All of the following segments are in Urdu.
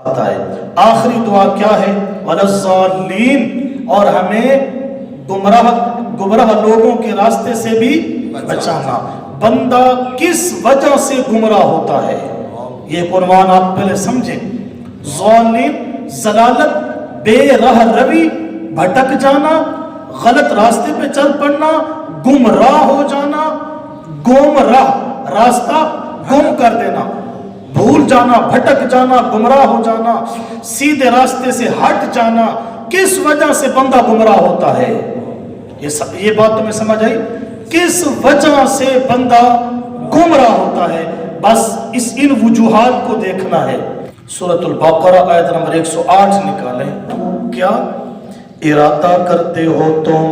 آتا ہے۔ آخری دعا کیا ہے؟ وَلَلضَّالِّينَ، اور ہمیں گمراہ لوگوں کے راستے سے بھی بچانا۔ بندہ کس وجہ سے گمراہ ہوتا ہے، یہ عنوان آپ پہلے سمجھیں۔ ضالین، ضلالت، بے راہ روی، بھٹک جانا، غلط راستے پہ چل پڑنا، گمراہ ہو جانا، گمراہ راستہ گم کر دینا، بھول جانا، بھٹک جانا، گمراہ ہو جانا، سیدھے راستے سے ہٹ جانا۔ کس وجہ سے بندہ گمراہ ہوتا ہے، یہ بات تمہیں سمجھ آئی؟ کس وجہ سے بندہ گمراہ ہوتا ہے، بس ان وجوہات کو دیکھنا ہے۔ سورۃ البقرہ آیت نمبر 108 نکالیں۔ کیا ارادہ کرتے ہو تم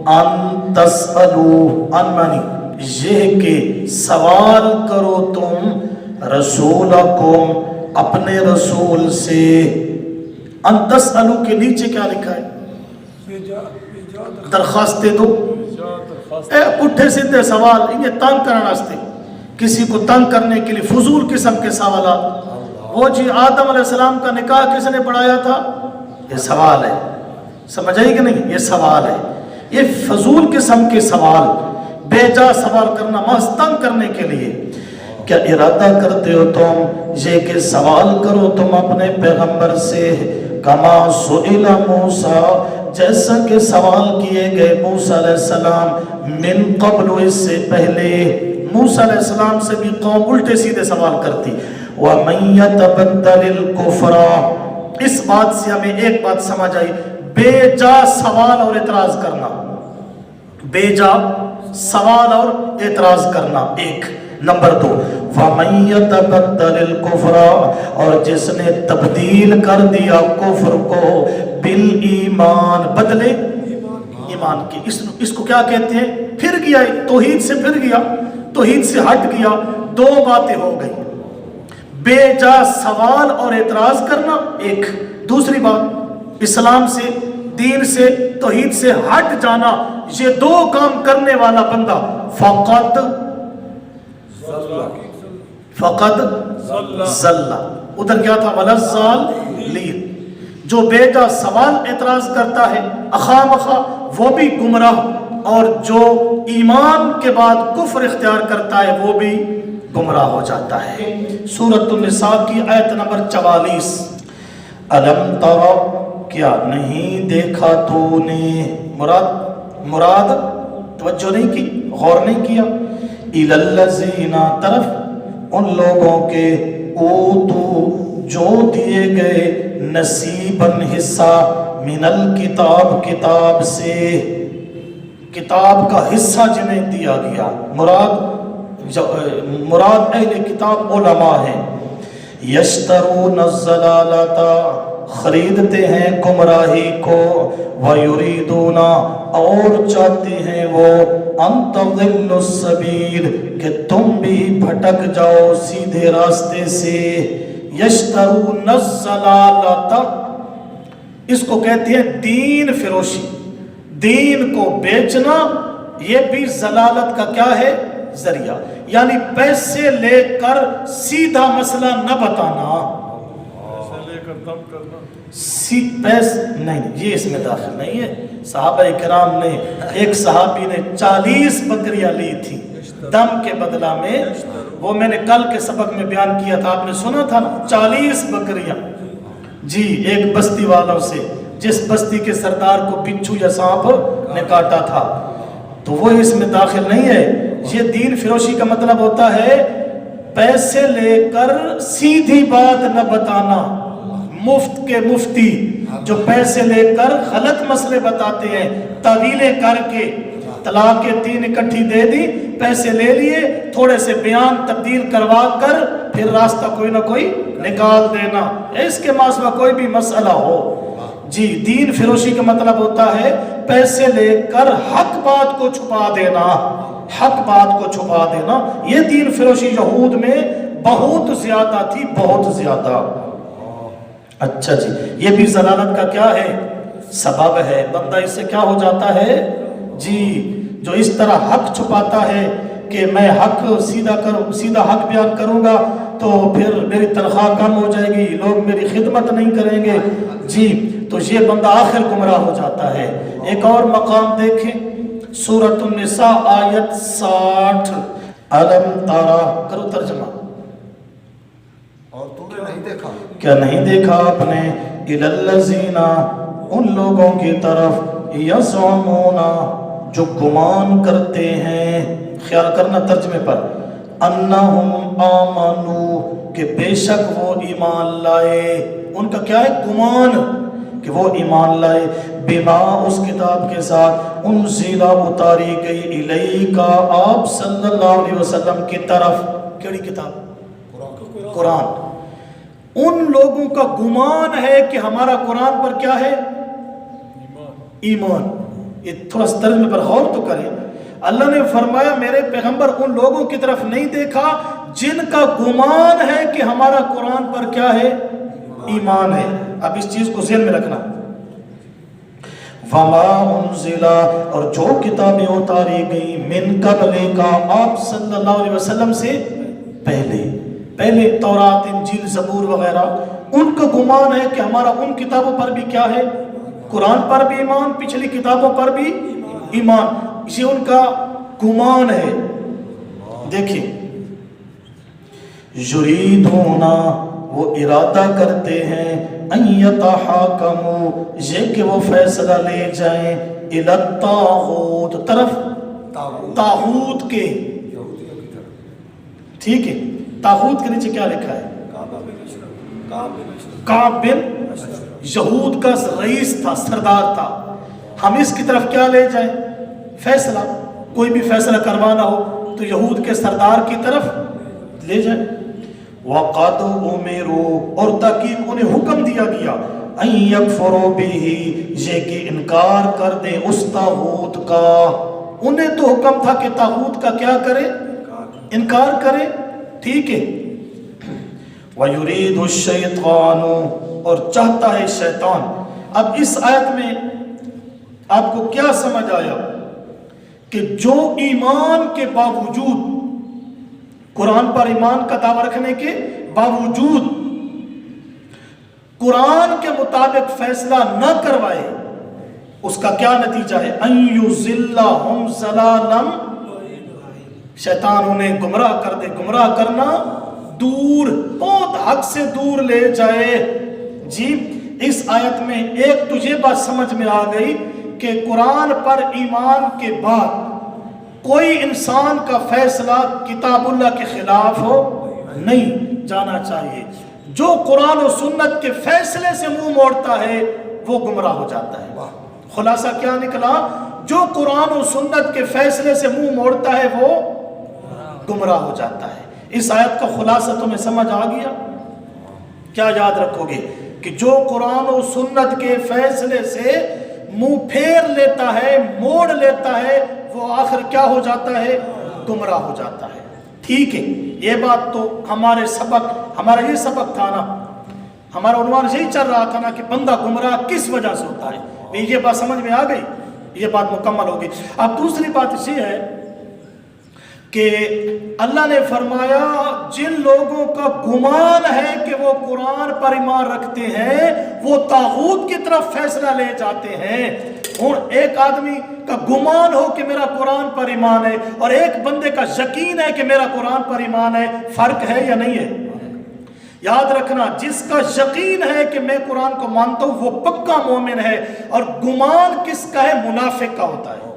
ان تسألو، ان مانی یہ کہ سوال کرو تم، رسولکم اپنے رسول سے۔ ان تسألو کے نیچے کیا لکھا ہے؟ درخواست دے دو۔ پٹھے سیدھے سوال، انہیں تنگ کرنا واسطے، کسی کو تنگ کرنے کے لیے فضول قسم کے سوالات۔ وہ جی آدم علیہ السلام کا نکاح کس نے پڑھایا تھا، یہ سوال ہے، سمجھ آئی کہ نہیں؟ یہ سوال ہے، یہ فضول قسم کے سوال، بے جا سوال کرنا محض تنگ کرنے کے لیے۔ کیا ارادہ کرتے ہو تم یہ کہ سوال کرو تم اپنے پیغمبر سے، کما سئل موسیٰ جیسا کہ سوال کیے گئے موسیٰ علیہ السلام، من قبل اس سے پہلے۔ موسیٰ علیہ السلام سے بھی قوم الٹے سیدھے سوال کرتی۔ وَمَن يَتَبَدَّلِ الْكُفْرَ، اس بات سے ہمیں ایک بات سمجھ آئی، بے جا سوال اور اعتراض کرنا، بے جا سوال اور اعتراض کرنا ایک۔ نمبر 2، وَمَن يَتَبَدَّلِ الْكُفْرَ، اور جس نے تبدیل کر دیا کفر کو، بالایمان، بدلے ایمان کی، اس کو کیا کہتے ہیں؟ پھر گیا، توحید سے پھر گیا، توحید سے ہٹ گیا۔ دو باتیں ہو گئی، بے جا سوال اور اعتراض کرنا ایک، دوسری بات اسلام سے، دین سے، توحید سے ہٹ جانا۔ یہ دو کام کرنے والا بندہ فقط ضل، ادھر کیا تھا؟ وَلَلضَّالِّينَ، جو بے جا سوال اعتراض کرتا ہے اخواہ وہ بھی گمراہ، اور جو ایمان کے بعد کفر اختیار کرتا ہے وہ بھی گمراہ ہو جاتا ہے۔ سورۃ النساء کی آیت نمبر 44، الم تر، کیا نہیں دیکھا تو نے، مراد توجہ نہیں کی، غور نہیں کیا، الی الذین، طرف ان لوگوں کے، اوتو جو دیے گئے، نصیباً حصہ، من الکتاب کتاب سے، کتاب کا حصہ جنہیں دیا گیا۔ مراد اہل کتاب علماء ہیں۔ یشترون الضلالۃ، خریدتے ہیں گمراہی کو، ویریدون، اور چاہتے ہیں وہ، ان تضلوا السبیل، کہ تم بھی بھٹک جاؤ سیدھے راستے سے۔ یشترون الضلالۃ، اس کو کہتے ہیں دین فروشی، دین کو بیچنا، یہ بھی ضلالت کا کیا ہے؟ ذریعہ، یعنی پیسے لے کر سیدھا مسئلہ نہ بتانا، نہیں، یہ اس میں داخل نہیں ہے۔ صحابہ کرام نے، ایک صحابی نے 40 بکریاں لی تھی دم کے بدلہ میں، وہ میں نے کل کے سبق میں بیان کیا تھا، آپ نے سنا تھا نا، 40 بکریاں جی، ایک بستی والوں سے، جس بستی کے سردار کو بچھو یا سانپ نے کاٹا تھا، تو وہ اس میں داخل نہیں ہے۔ یہ دین فروشی کا مطلب ہوتا ہے پیسے لے کر سیدھی بات نہ بتانا۔ مفت کے مفتی جو پیسے لے کر غلط مسئلے بتاتے ہیں، تعویلیں کر کے، طلاق 3 اکٹھی دے دی، پیسے لے لیے، تھوڑے سے بیان تبدیل کروا کر پھر راستہ کوئی نہ کوئی نکال دینا، اس کے ماسوا کوئی بھی مسئلہ ہو۔ جی، دین فروشی کا مطلب ہوتا ہے پیسے لے کر حق بات کو چھپا دینا، حق بات کو چھپا دینا۔ یہ دین فروشی یہود میں بہت زیادہ تھی، بہت زیادہ۔ اچھا جی، یہ بھی ضلالت کا کیا ہے؟ سبب ہے۔ بندہ اس سے کیا ہو جاتا ہے؟ جی، جو اس طرح حق چھپاتا ہے کہ میں حق سیدھا حق بیان کروں گا تو پھر میری تنخواہ کم ہو جائے گی، لوگ میری خدمت نہیں کریں گے جی، تو یہ بندہ آخر گمراہ ہو جاتا ہے۔ ایک اور مقام دیکھیں، سورۃ النساء آیت 60، علم تارا، کرو ترجمہ، اور تو نے نہیں دیکھا، کیا نہیں دیکھا آپ نے، الی الذین، ان لوگوں کی طرف، یزعمون، جو گمان کرتے ہیں، خیال کرنا ترجمے پر، انہم آمنو، کہ بے شک وہ ایمان لائے، ان کا کیا ہے گمان کہ وہ ایمان لائے، بما، اس کتاب کے ساتھ، انزلہ، اتاری گئی، الیکا، آپ صلی اللہ علیہ وسلم کی طرف، کیڑی کتاب؟ قرآن۔ ان لوگوں کا گمان ہے کہ ہمارا قرآن پر کیا ہے؟ ایمان۔ یہ تھوڑا سا ترجمے پر غور تو کریں۔ اللہ نے فرمایا میرے پیغمبر ان لوگوں کی طرف نہیں دیکھا جن کا گمان ہے کہ ہمارا قرآن پر کیا ہے؟ ایمان ہے۔ اب اس چیز کو ذہن میں رکھنا، وما انزلا، اور جو کتابیں اتاری گئی، من قبل کا، آپ صلی اللہ علیہ وسلم سے پہلے تورات، انجیل، زبور وغیرہ، ان کا گمان ہے کہ ہمارا ان کتابوں پر بھی کیا ہے؟ قرآن پر بھی ایمان، پچھلی کتابوں پر بھی ایمان، یہ ان کا گمان ہے۔ دیکھیں، یریدون، وہ ارادہ کرتے ہیں، ان یتحاکموا، یہ کہ وہ فیصلہ لے جائیں، الی الطاغوت، طرف طاغوت کے، ٹھیک ہے، طاغوت کے نیچے کیا لکھا ہے؟ کعب بن یہود کا رئیس تھا، سردار تھا، ہم اس کی طرف کیا لے جائیں؟ فیصلہ، کوئی بھی فیصلہ کروانا ہو تو یہود کے سردار کی طرف لے جائیں۔ وَقَدْ أُمِرُوا، اور تحقیق انہیں حکم دیا گیا، أَن يَكْفُرُوا بِهِ، یہ کہ انکار کر دیں اس طاغوت کا، انہیں تو حکم تھا کہ طاغوت کا کیا کرے؟ انکار کرے، ٹھیک ہے۔ وَيُرِيدُ الشَّيْطَانُ، اور چاہتا ہے شیطان۔ اب اس آیت میں آپ کو کیا سمجھ آیا کہ جو ایمان کے باوجود، قرآن پر ایمان کا دعویٰ رکھنے کے باوجود قرآن کے مطابق فیصلہ نہ کروائے، اس کا کیا نتیجہ ہے؟ ان یضلہم ضلالا، شیطان انہیں گمراہ کر دے، گمراہ کرنا دور، بہت حق سے دور لے جائے جی۔ اس آیت میں ایک تو یہ بات سمجھ میں آ گئی کہ قرآن پر ایمان کے بعد کوئی انسان کا فیصلہ کتاب اللہ کے خلاف ہو نہیں جانا چاہیے۔ جو قرآن و سنت کے فیصلے سے منہ موڑتا ہے وہ گمراہ ہو جاتا ہے۔ خلاصہ کیا نکلا؟ جو قرآن و سنت کے فیصلے سے منہ موڑتا ہے وہ گمراہ ہو جاتا ہے۔ اس آیت کا خلاصہ تمہیں سمجھ آ گیا؟ کیا یاد رکھو گے کہ جو قرآن و سنت کے فیصلے سے منہ پھیر لیتا ہے، موڑ لیتا ہے، وہ آخر کیا ہو جاتا ہے؟ گمراہ ہو جاتا ہے۔ ٹھیک ہے، یہ بات تو ہمارے سبق، ہمارا یہ سبق تھا نا، ہمارا عنوان یہی چل رہا تھا نا کہ بندہ گمراہ کس وجہ سے ہوتا ہے۔ یہ بات سمجھ میں آ گئی، یہ بات مکمل ہوگی۔ اب دوسری بات یہ ہے کہ اللہ نے فرمایا جن لوگوں کا گمان ہے کہ وہ قرآن پر ایمان رکھتے ہیں وہ طاغوت کی طرف فیصلہ لے جاتے ہیں۔ اور ایک آدمی کا گمان ہو کہ میرا قرآن پر ایمان ہے اور ایک بندے کا یقین ہے کہ میرا قرآن پر ایمان ہے، فرق ہے یا نہیں ہے؟ یاد رکھنا، جس کا یقین ہے کہ میں قرآن کو مانتا ہوں وہ پکا مومن ہے، اور گمان کس کا ہے؟ منافق کا ہوتا ہے۔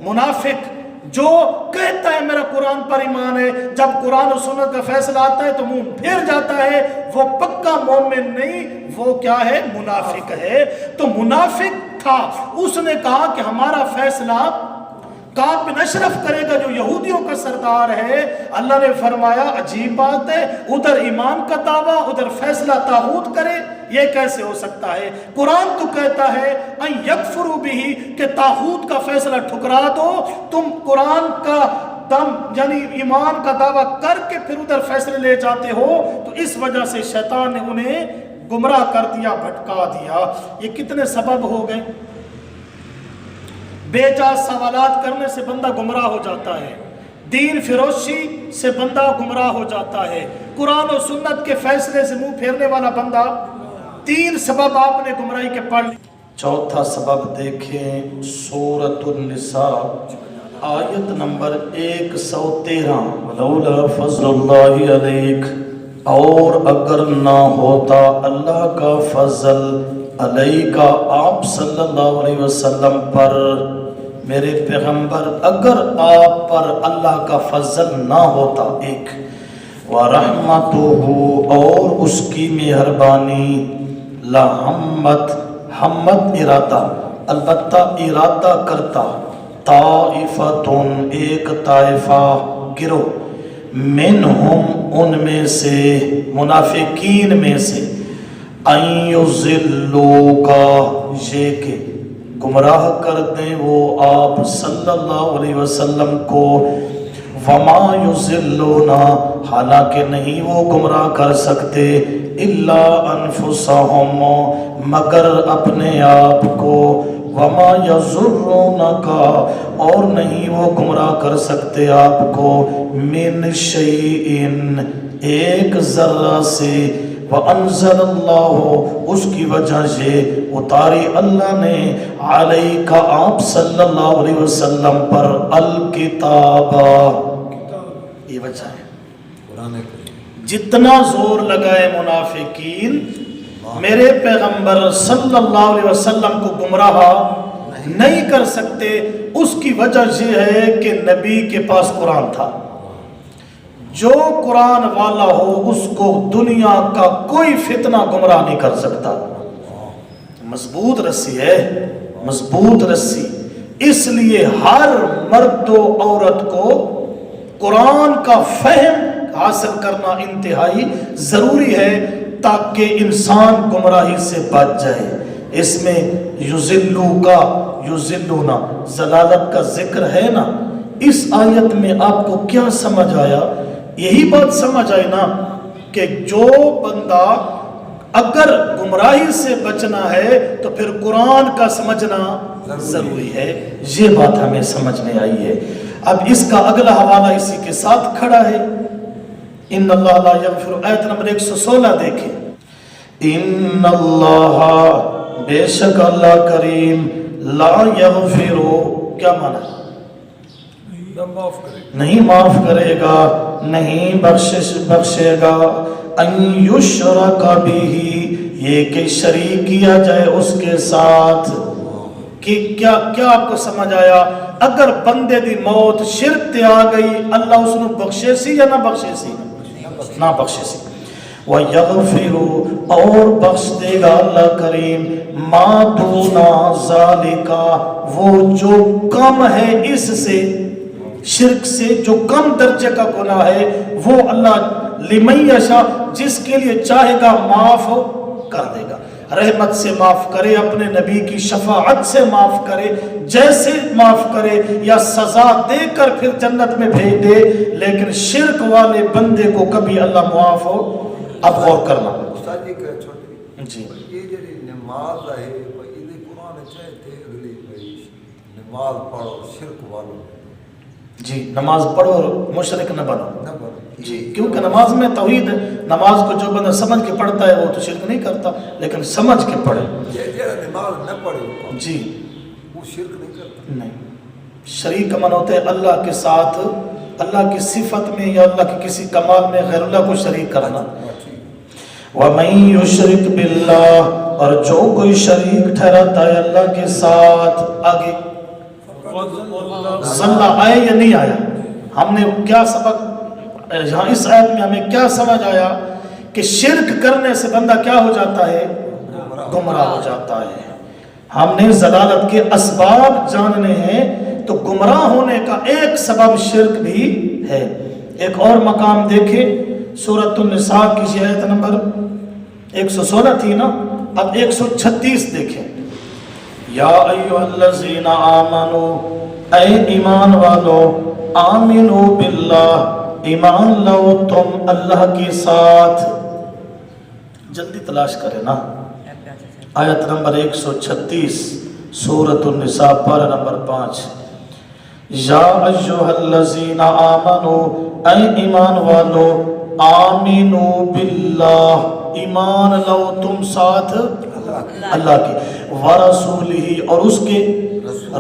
منافق جو کہتا ہے میرا قرآن پر ایمان ہے، جب قرآن و سنت کا فیصلہ آتا ہے تو منہ پھیر جاتا ہے، وہ پکا مومن نہیں، وہ کیا ہے؟ منافق ہے۔ تو منافق تھا، اس نے کہا کہ ہمارا فیصلہ کعب بن اشرف کرے گا جو یہودیوں کا سردار ہے۔ اللہ نے فرمایا عجیب بات ہے، ادھر ایمان کا دعویٰ، ادھر فیصلہ طاغوت کرے، یہ کیسے ہو سکتا ہے؟ قرآن تو کہتا ہے ان یکفروا بہ، کہ طاغوت کا فیصلہ ٹھکرا دو، تم قرآن کا دم یعنی ایمان کا دعویٰ کر کے پھر ادھر فیصلے لے جاتے ہو۔ تو اس وجہ سے شیطان نے انہیں گمراہ کر دیا، بھٹکا دیا۔ یہ کتنے سبب ہو گئے؟ بے جا سوالات کرنے سے بندہ گمراہ ہو جاتا ہے، دین فروشی سے بندہ گمراہ ہو جاتا ہے، قرآن و سنت کے فیصلے سے منہ پھیرنے والا بندہ 3 سبب آپ نے گمراہی کے پڑھ لی۔ چوتھا سبب دیکھیں سورۃ النساء آیت نمبر 113 لولا فضل اللہ علیک، اور اگر نہ ہوتا اللہ کا فضل علیک آپ صلی اللہ علیہ وسلم پر، میرے پیغمبر اگر آپ پر اللہ کا فضل نہ ہوتا، ایک وَرَحْمَتُهُ اور اس کی مہربانی، لَحَمَّتْ حمت ارادہ البتہ ارادہ کرتا، طائفتن ایک طائفہ گروہ، منہم ان میں سے منافقین میں سے، ان یضلوکا یہ کہ گمراہ کر دیں وہ آپ صلی اللہ علیہ وسلم کو، وما یضلون حالانکہ نہیں وہ گمراہ کر سکتے، الا انفسہم مگر اپنے آپ کو، وما یضرونک اور نہیں وہ گمراہ کر سکتے آپ کو، من شیئن ایک ذرہ سے، وانزل اللہ اس کی وجہ سے اتاری اللہ نے، علیک آپ صلی اللہ علیہ وسلم پر، الکتاب یہ وجہ ہے۔ قرآن کریم جتنا زور لگائے منافقین میرے پیغمبر صلی اللہ علیہ وسلم کو گمراہ نہیں کر سکتے، اس کی وجہ یہ ہے کہ نبی کے پاس قرآن تھا۔ جو قرآن والا ہو اس کو دنیا کا کوئی فتنہ گمراہ نہیں کر سکتا۔ مضبوط رسی ہے، مضبوط رسی۔ اس لیے ہر مرد و عورت کو قرآن کا فہم حاصل کرنا انتہائی ضروری ہے تاکہ انسان گمراہی سے بچ جائے۔ اس میں یضلو کا یضلونا ضلالت کا ذکر ہے نا، اس آیت میں آپ کو کیا سمجھ آیا؟ یہی بات سمجھ آئی نا کہ جو بندہ اگر گمراہی سے بچنا ہے تو پھر قرآن کا سمجھنا ضروری ہے۔ یہ بات ہمیں سمجھ میں آئی ہے۔ اب اس کا اگلا حوالہ اسی کے ساتھ کھڑا ہے، ان اللہ لا یغفر، آیت نمبر 116 دیکھیں، ان اللہ بے شک اللہ کریم، لا یغفر کیا معنی ہے؟ نہیں معاف کرے گا، نہیں بخشے گا، ان یشرک بہ یہ کہ شریک کیا جائے اس کے ساتھ۔ کہ کیا آپ کو سمجھ آیا؟ اگر بندے دی موت شرک تے آ گئی اللہ اس نو بخشے سی یا نہ بخشے سی؟ نہ بخشے سی۔ وَيَغْفِرُ اور بخش دے گا اللہ کریم، مَا دُونَ ذَلِكَ وہ جو کم ہے اس سے، شرک سے جو کم درجے کا گناہ ہے وہ اللہ لمن یشاء جس کے لیے چاہے گا معاف کر دے گا، رحمت سے معاف کرے، اپنے نبی کی شفاعت سے معاف کرے، جیسے معاف کرے یا سزا دے کر پھر جنت میں بھیج دے، لیکن شرک والے بندے کو کبھی اللہ معاف ہو۔ اب غور کرنا استاد جی کہ چھوٹی جی یہ جڑی نماز ہے یہ قرآن چاہتے اگلی بھائی نماز پڑھو شرک والو جی، نماز پڑھو اور مشرک نہ بنو نہ پڑھو جی، کیونکہ نماز میں توحید ہے۔ نماز کو جو بندہ سمجھ کے پڑھتا ہے وہ تو شرک نہیں کرتا، لیکن سمجھ کے پڑھے جڑا نماز نہ پڑھے جی وہ شرک نہیں کرتا۔ نہیں، شریک من ہوتے اللہ کے ساتھ، اللہ کی صفت میں یا اللہ کے کسی کمال میں غیر اللہ کو شریک کرنا۔ وَمَن يُشْرِكْ بِاللَّهِ اور جو کوئی شریک ٹھہراتا ہے اللہ کے ساتھ، آگے ظلہ آئے یا نہیں آیا؟ ہم نے کیا سبق یہاں اس آیت میں ہمیں کیا سمجھ آیا کہ شرک کرنے سے بندہ کیا ہو جاتا ہے؟ گمراہ ہو جاتا ہے۔ ہم نے ضلالت کے اسباب جاننے ہیں تو گمراہ ہونے کا ایک سبب شرک بھی ہے۔ ایک اور مقام دیکھیں سورۃ النساء کی آیت نمبر 116 تھی نا، اب 136 دیکھیں، یا ایھا الذین آمنوا اے ایمان والو، آمنوا باللہ ایمان لو تم اللہ کے ساتھ، جلدی تلاش کریں نا، آیت نمبر 136 سورۃ النساء پارہ نمبر 5، یا ایھا الذین آمنوا اے ایمان والو، آمینو باللہ، ایمان لو تم ساتھ اللہ کی، ورسولہ اور اس کے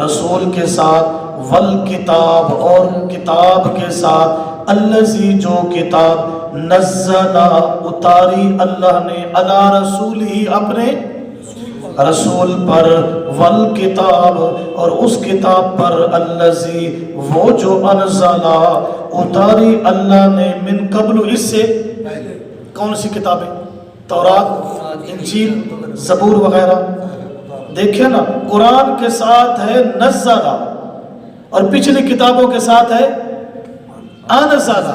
رسول کے ساتھ، والکتاب اور کتاب کے ساتھ، الذی جو کتاب، نزل اتاری اللہ نے، علی رسولہ اپنے رسول پر، والکتاب اور اس کتاب پر، الذی وہ جو انزل اتاری اللہ نے، من قبل اس سے، کون سی کتابیں؟ تورات، انجیل، زبور وغیرہ۔ دیکھیں نا، قرآن کے ساتھ ہے نزل اور پچھلی کتابوں کے ساتھ ہے انزل۔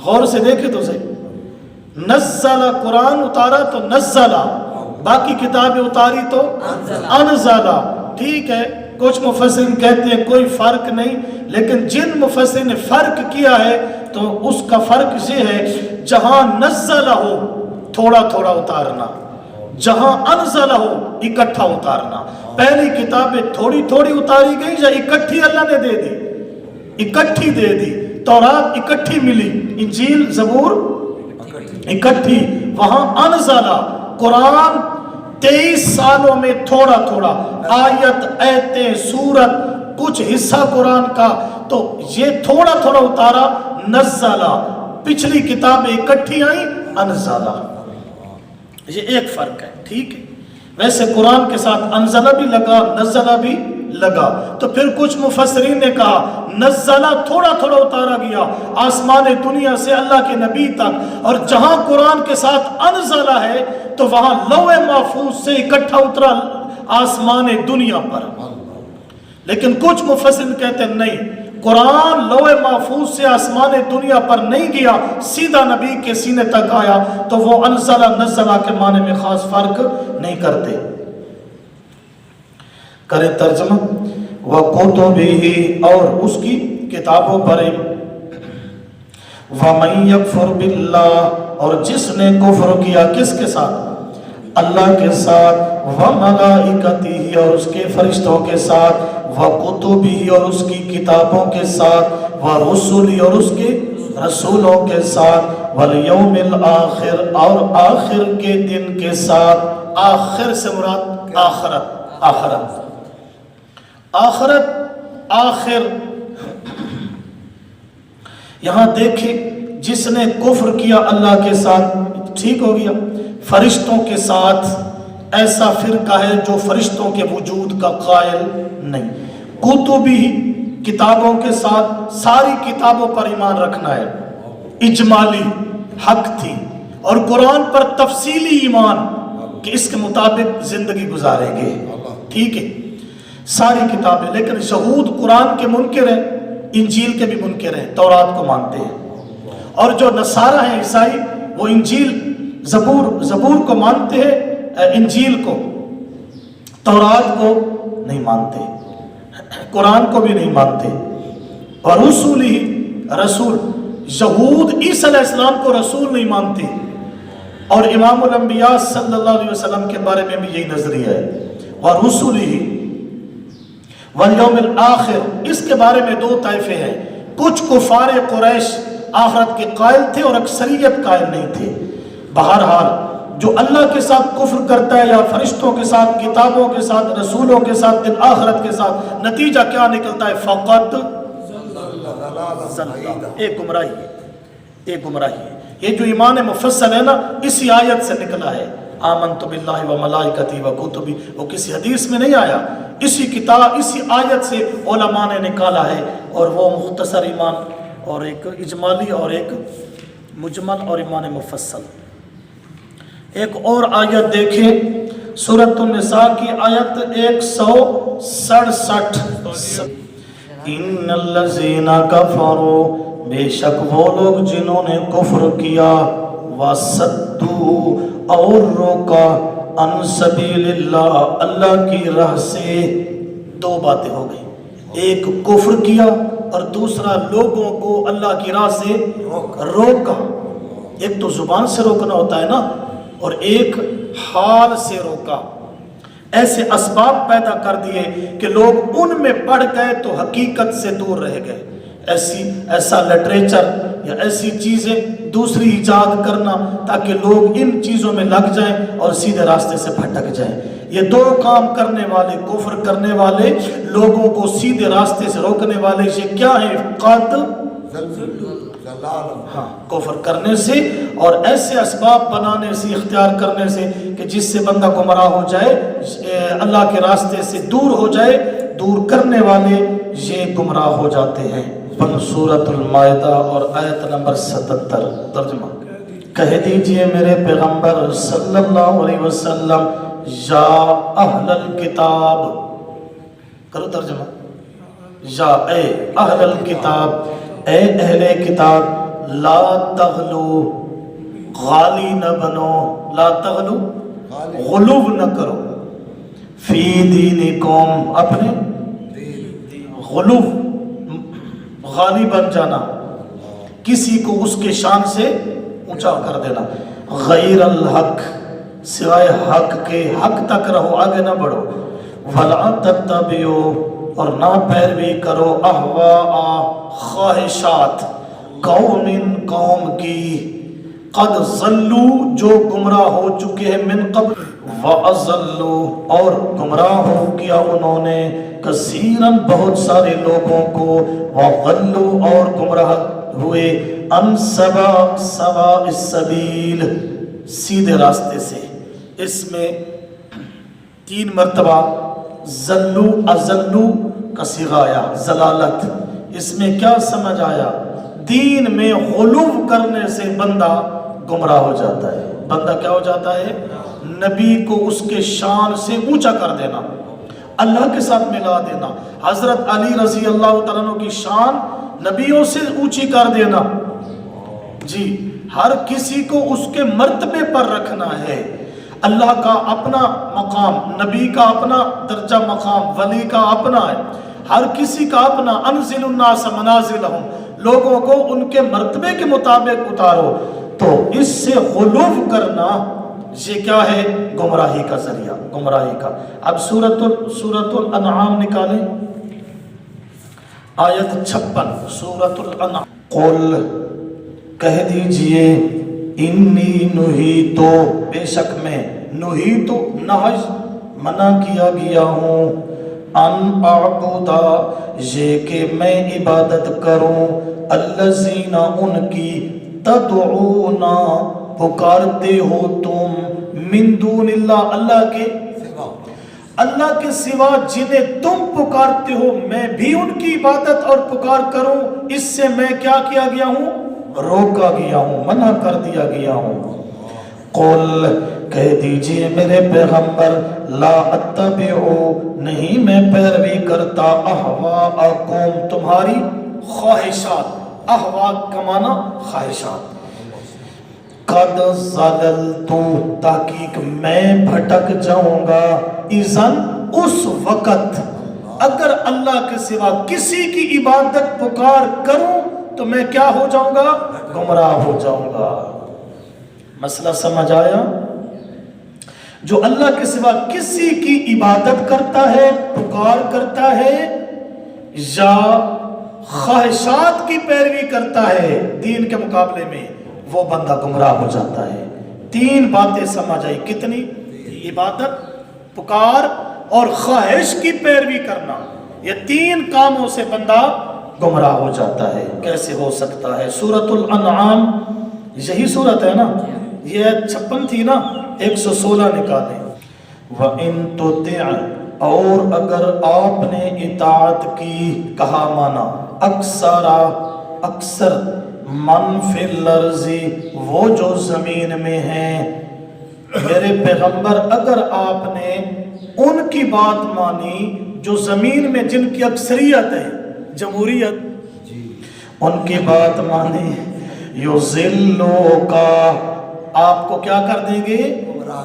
غور سے دیکھیں تو صحیح، نزل قرآن اتارا تو نزل، باقی کتابیں اتاری تو انزل۔ ٹھیک ہے، کچھ مفسرین کہتے ہیں کوئی فرق نہیں، لیکن جن مفسرین نے فرق کیا ہے تو اس کا فرق یہ ہے، جہاں نزل ہو تھوڑا تھوڑا اتارنا، جہاں انزل ہو اکٹھا اتارنا۔ پہلی کتابیں تھوڑی تھوڑی اتاری گئی یا اکٹھی اللہ نے دے دی؟ اکٹھی دے دی۔ تورات اکٹھی ملی، انجیل زبور اکٹھی، وہاں انزل قرآن 23 سالوں میں تھوڑا تھوڑا، آیت، ایتیں، سورت، کچھ حصہ قرآن کا، تو یہ تھوڑا تھوڑا اتارا نزل، پچھلی کتابیں اکٹھی آئیں انزل۔ یہ ایک فرق ہے، ٹھیک ہے۔ ویسے قرآن کے ساتھ انزلہ بھی لگا، نزلہ بھی لگا، تو پھر کچھ مفسرین نے کہا نزلہ تھوڑا تھوڑا اتارا گیا آسمان دنیا سے اللہ کے نبی تک، اور جہاں قرآن کے ساتھ انزلہ ہے تو وہاں لوح محفوظ سے اکٹھا اترا آسمان دنیا پر۔ لیکن کچھ مفسرین کہتے ہیں نہیں، قرآن لوح محفوظ سے آسمان دنیا پر نہیں گیا، سیدھا نبی کے سینے تک آیا، تو وہ انزلہ نزلہ کے معنی میں خاص فرق نہیں کرتے۔ کرے ترجمہ، وَكُتُبِهِ اور اس کی کتابوں پر، وَمَن يَكْفُرْ بِاللَّهِ اور جس نے کفر کیا کس کے ساتھ؟ اللہ کے ساتھ، وَمَلَائِكَتِهِ اور اس کے فرشتوں کے ساتھ، وَكُتُبِهِ اور اس کی کتابوں کے ساتھ، وَرُسُلِهِ اور اس کے رسولوں کے ساتھ، وَالْيَوْمِ الْآخِرِ اور آخر کے دن کے ساتھ۔ آخر سے مراد آخرت، آخرت، آخرت، آخر۔ یہاں دیکھیں، جس نے کفر کیا اللہ کے ساتھ، ٹھیک ہو گیا، فرشتوں کے ساتھ، ایسا فرقہ ہے جو فرشتوں کے وجود کا قائل نہیں۔ کتبی کتابوں کے ساتھ، ساری کتابوں پر ایمان رکھنا ہے، اجمالی حق تھی، اور قرآن پر تفصیلی ایمان کہ اس کے مطابق زندگی گزاریں گے، ٹھیک ہے، ساری کتابیں۔ لیکن یہود قرآن کے منکر ہیں، انجیل کے بھی منکر ہیں، تورات کو مانتے ہیں، اور جو نصارہ ہیں عیسائی، وہ انجیل زبور کو مانتے ہیں، انجیل کو، تورات کو نہیں مانتے، قرآن کو بھی نہیں مانتے۔ اور رسولی، رسول، یہود عیسیٰ علیہ السلام کو رسول نہیں مانتے، اور امام الانبیاء صلی اللہ علیہ وسلم کے بارے میں بھی یہی نظریہ ہے۔ اور رسولی والیوم الآخر، اس کے بارے میں دو طائفے ہیں، کچھ کفار قریش آخرت کے قائل تھے اور اکثریت قائل نہیں تھے۔ بہرحال جو اللہ کے ساتھ کفر کرتا ہے، یا فرشتوں کے ساتھ، کتابوں کے ساتھ، رسولوں کے ساتھ، دن آخرت کے ساتھ، نتیجہ کیا نکلتا ہے؟ فقط ایک گمراہی ہے، ایک گمراہی ہے۔ یہ جو ایمان مفصل ہے نا، اسی آیت سے نکلا ہے، آمنت باللہ و ملائکتی و کتبی، وہ کسی حدیث میں نہیں آیا، اسی کتاب، اسی آیت سے علماء نے نکالا ہے۔ اور وہ مختصر ایمان، اور ایک اجمالی اور ایک مجمل اور ایمان مفصل۔ ایک اور آیت دیکھیں، سورۃ النساء کی آیت 167۔ ان الذین کفروا، بے شک وہ لوگ جنہوں نے کفر کیا، وَصَدُّوا اور روکا، عن سبیل اللہ اللہ کی راہ سے۔ دو باتیں ہو گئی، ایک کفر کیا اور دوسرا لوگوں کو اللہ کی راہ سے روکا۔ ایک تو زبان سے روکنا ہوتا ہے نا، اور ایک حال سے روکا۔ ایسے اسباب پیدا کر دیے کہ لوگ ان میں پڑ گئے تو حقیقت سے دور رہ گئے۔ ایسا لٹریچر یا ایسی چیزیں دوسری ایجاد کرنا تاکہ لوگ ان چیزوں میں لگ جائیں اور سیدھے راستے سے بھٹک جائیں. یہ دو کام کرنے والے، کفر کرنے والے، لوگوں کو سیدھے راستے سے روکنے والے، یہ کیا ہے؟ قد ہاں، کفر کرنے سے اور ایسے اسباب بنانے سے، اختیار کرنے سے کہ جس سے بندہ گمراہ ہو جائے، اللہ کے راستے سے دور ہو جائے. دور کرنے والے یہ گمراہ ہو جاتے ہیں. سورۃ المائدہ اور آیت نمبر 77 ترجمہ. کہہ دیجئے میرے پیغمبر صلی اللہ علیہ وسلم، یا اہل الکتاب، کرو ترجمہ، یا اے اہل الکتاب، اے اہل کتاب، لا تغلو، غالی نہ بنو، لا تغلو، غلو نہ کرو، فی دینکم، اپنے غلو، غالی بن جانا، کسی کو اس کے شان سے اونچا کر دینا، غیر الحق، سوائے حق کے، حق تک رہو، آگے نہ بڑھو، وَلَا تَتَّبِعُوا، اور نہ پیروی کرو، احواء، خواہشات، قوم کی، قد ضلوا، جو گمراہ ہو چکے ہیں، من قبل، وَأَضَلُّوا، اور گمراہ ہو کیا انہوں نے، کثیراً بہت سارے لوگوں کو، وَضَلُّوا، اور گمراہ ہوئے، عن سواء السبیل، سیدھے راستے سے. اس میں 3 مرتبہ ضلو، اضلو کا صیغہ آیا، ضلالت. اس میں کیا سمجھ آیا؟ دین میں غلو کرنے سے بندہ گمراہ ہو جاتا ہے. بندہ کیا ہو جاتا ہے؟ نبی کو اس کے شان سے اونچا کر دینا، اللہ کے ساتھ ملا دینا، حضرت علی رضی اللہ تعالیٰ عنہ کی شان نبیوں سے اونچی کر دینا. جی، ہر کسی کو اس کے مرتبے پر رکھنا ہے. اللہ کا اپنا مقام، نبی کا اپنا درجہ مقام، ولی کا اپنا ہے، ہر کسی کا اپنا. انزل الناس منازلہم، لوگوں کو ان کے مرتبے کے مطابق اتارو. تو اس سے غلو کرنا یہ کیا ہے؟ گمراہی کا ذریعہ، گمراہی کا. اب سورۃ الانعام نکالیں، آیت 56، سورۃ الانعام. قل، کہہ دیجئے، انی نہیتو، بے شک میں، نہیتو نہج، منع کیا گیا ہوں، ان اعبدا، یہ کہ میں عبادت کروں، الذین، ان کی، تدعون، پکارتے ہو تم، من دون اللہ، اللہ کے سوا جنہیں تم پکارتے ہو، میں بھی ان کی عبادت اور پکار کروں. اس سے میں کیا کیا گیا ہوں؟ روکا گیا ہوں، منع کر دیا گیا ہوں. قل، کہہ دیجئے میرے پیغمبر، لا اتبعو، نہیں میں پیروی کرتا، احواءکم، تمہاری خواہشات. احواء کا معنی خواہشات. قد ضللتو، تحقیق میں بھٹک جاؤں گا، اذن، اس وقت، اگر اللہ کے سوا کسی کی عبادت پکار کروں تو میں کیا ہو جاؤں گا؟ گمراہ ہو جاؤں گا. مسئلہ سمجھ آیا؟ جو اللہ کے سوا کسی کی عبادت کرتا ہے، پکار کرتا ہے، یا خواہشات کی پیروی کرتا ہے دین کے مقابلے میں، وہ بندہ گمراہ ہو جاتا ہے. 3 باتیں سمجھ آئی. کتنی؟ عبادت، پکار اور خواہش کی پیروی کرنا. یہ 3 کاموں سے بندہ گمراہ ہو جاتا ہے. کیسے ہو سکتا ہے؟ سورۃ الانعام، یہی سورت ہے نا، یہ 56 تھی نا، 116 نکالیں. وَإِن تُطِعْ، اور اگر آپ نے اطاعت کی، کہا مانا اکثر، من فی الارض، وہ جو زمین میں ہیں، میرے پیغمبر اگر آپ نے ان کی بات مانی جو زمین میں جن کی اکثریت ہے، جمہوریت، ان کی بات مانی، یضلوا کا، آپ کو کیا کر دیں گے؟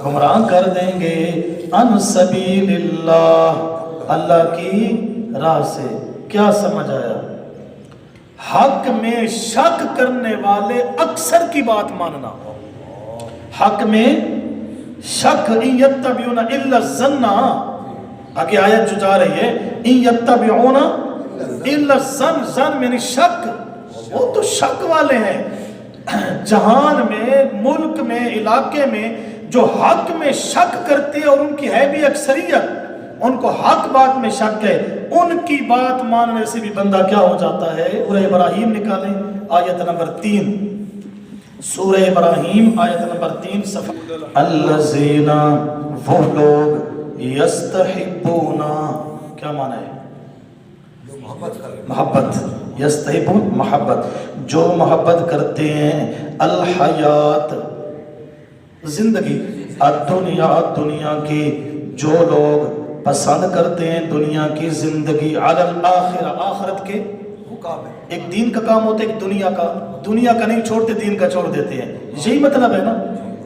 گمراہ کر دیں گے، عن سبیل اللہ، اللہ کی راہ سے. کیا سمجھ آیا؟ حق میں شک کرنے والے اکثر کی بات ماننا. حق میں شک، ان یتبعون الا الظن، آگے آیت جو جا رہی ہے، ان یتبعون الا الظن، ظن یعنی شک، وہ تو شک والے ہیں. جہان میں، ملک میں، علاقے میں جو حق میں شک کرتے ہیں اور ان کی ہے بھی اکثریت، ان کو حق بات میں شک ہے، ان کی بات ماننے سے بھی بندہ کیا ہو جاتا ہے. سورہ ابراہیم نکالیں آیت نمبر 3. سورہ ابراہیم آیت نمبر 3 صفحہ. الذین، وہ لوگ، یستحبون، کیا معنی ہے؟ محبت. یستحبون محبت، جو محبت کرتے ہیں، الحیات زندگی، الدنیا دنیا کی، جو لوگ پسند کرتے ہیں دنیا کی زندگی، علی الآخرہ آخرت کے مقابلے. ایک دین کا کام ہوتا ہے، ایک دنیا کا نہیں چھوڑتے، دین کا چھوڑ دیتے ہیں. یہی مطلب ہے نا.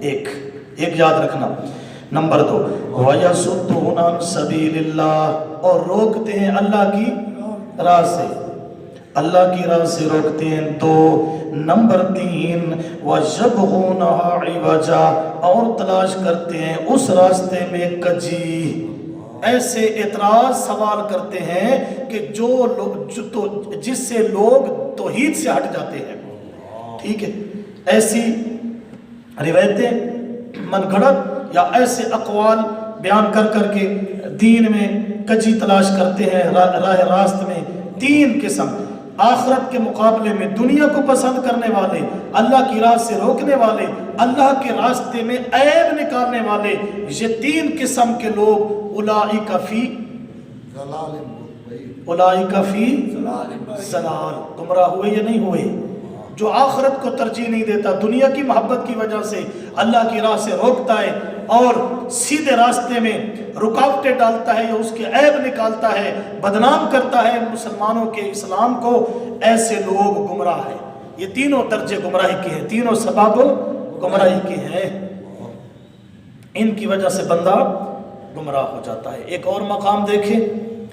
ایک یاد رکھنا. نمبر 2، وَيَصُدُّونَ عَنْ سَبِيلِ اللَّهِ، اور روکتے ہیں اللہ کی راہ سے، اللہ کی راہ سے روکتے ہیں. 2 نمبر 3، وَيَبْغُونَهَا عِوَجًا، اور تلاش کرتے ہیں اس راستے میں کجی. ایسے اعتراض سوال کرتے ہیں کہ جس سے لوگ توحید سے ہٹ جاتے ہیں. ٹھیک ہے، ایسی روایتیں من گھڑت یا ایسے اقوال بیان کر کے دین میں کجی تلاش کرتے ہیں راہ راست میں. 3 قسم، آخرت کے مقابلے میں دنیا کو پسند کرنے والے، اللہ کی راہ سے روکنے والے، اللہ کے راستے میں عیب نکالنے والے. یہ 3 قسم کے لوگ اولئک فی ضلال، گمراہ ہوئے یا نہیں ہوئے؟ جو آخرت کو ترجیح نہیں دیتا، دنیا کی محبت کی وجہ سے اللہ کی راہ سے روکتا ہے اور سیدھے راستے میں رکاوٹیں ڈالتا ہے یا اس کے عیب نکالتا ہے، بدنام کرتا ہے مسلمانوں کے، اسلام کو، ایسے لوگ گمراہ ہیں. یہ تینوں درجے گمراہی کے ہیں، تینوں سبب گمراہی کے ہیں. ان کی وجہ سے بندہ گمراہ ہو جاتا ہے. ایک اور مقام دیکھیں،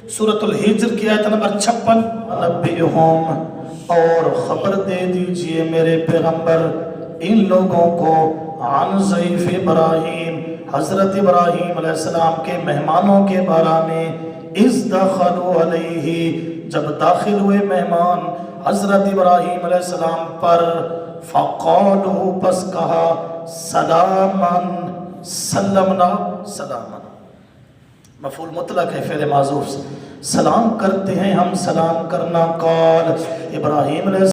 سورۃ الحجر کی آیت نمبر 56، نبئہم، اور خبر دے دیجئے میرے پیغمبر ان لوگوں کو، عن ضیف ابراہیم، حضرت ابراہیم علیہ السلام کے مہمانوں کے بارے میں، اذ دخلوا علیہ، جب داخل ہوئے مہمان حضرت ابراہیم علیہ السلام پر، فقالوا، پس کہا، سلامن، سلمنا، سلامن مفعول مطلق ہے فعل معذوف سے، سلام کرتے ہیں ہم، سلام کرنا. قال ابراہیم علیہ